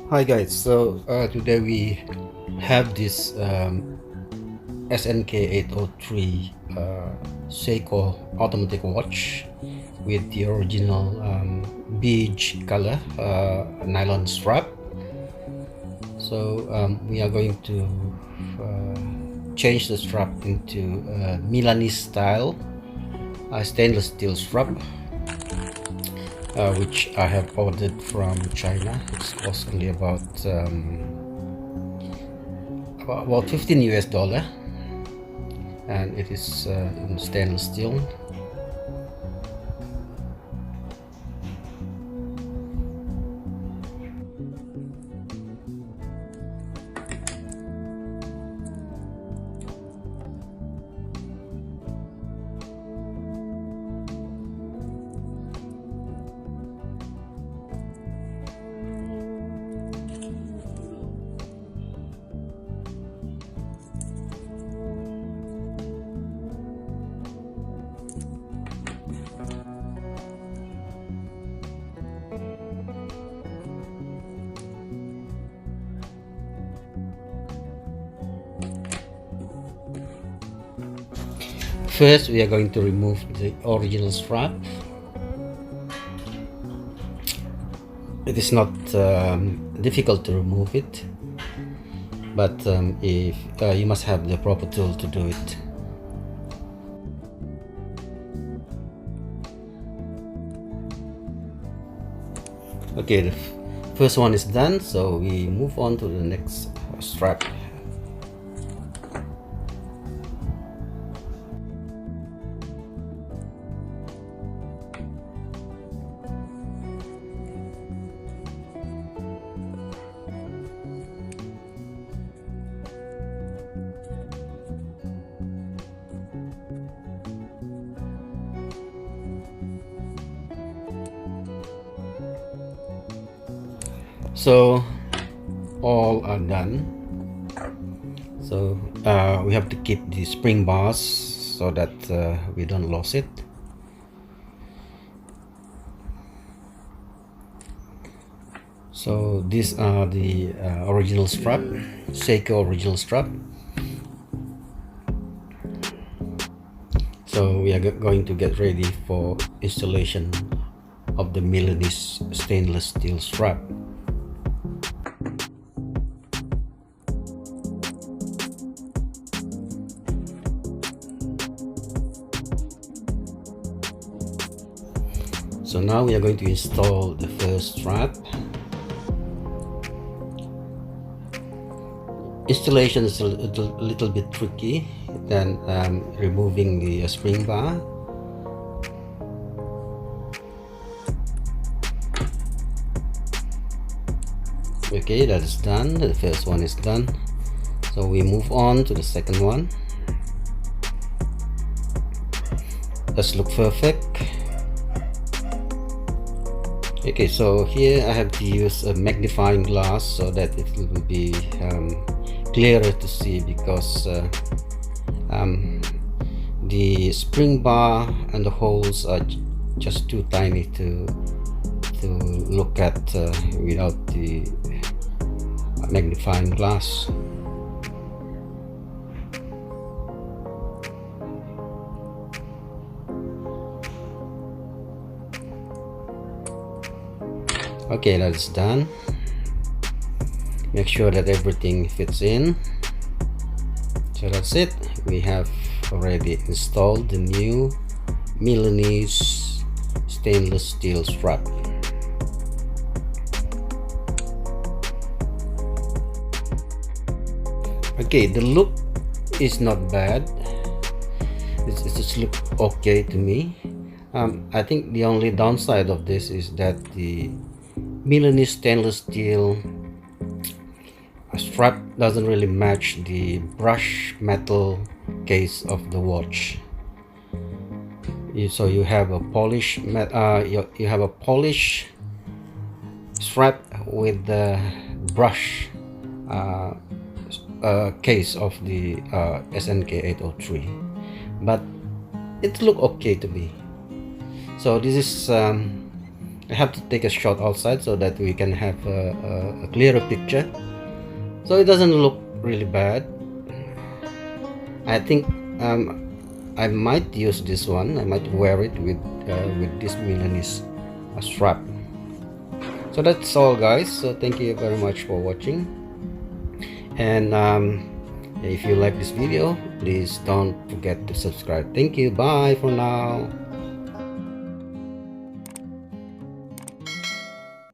Hi guys, so today we have this SNK803 Seiko automatic watch with the original beige color nylon strap. So we are going to change the strap into Milanese style stainless steel strap, which I have ordered from China. It costs only about 15 US dollar, and it is in stainless steel. First, we are going to remove the original strap. It is not difficult to remove it, but if you must have the proper tool to do it. Okay, the first one is done, so we move on to the next strap. So all are done. So we have to keep the spring bars so that we don't lose it. So these are the original strap, Seiko original strap. So we are going to get ready for installation of the Milanese stainless steel strap. So now we are going to install the first strap. Installation is a little bit tricky than removing the spring bar. Okay, that is done. The first one is done. So we move on to the second one. Let's look perfect. Okay, so here I have to use a magnifying glass so that it will be clearer to see, because the spring bar and the holes are just too tiny to look at without the magnifying glass. Okay, that's done. Make sure that everything fits in. So that's it. We have already installed the new Milanese stainless steel strap. Okay, the look is not bad. It just look okay to me. I think the only downside of this is that the Milanese stainless steel strap doesn't really match the brush metal case of the watch. So you have a polish you have a polish strap with the brush case of the SNK803, but it look okay to me. So this is I have to take a shot outside so that we can have a clearer picture. So it doesn't look really bad. I think I might use this one. I might wear it with this Milanese strap. So that's all, guys. So thank you very much for watching, and if you like this video, please don't forget to subscribe. Thank you. Bye for now.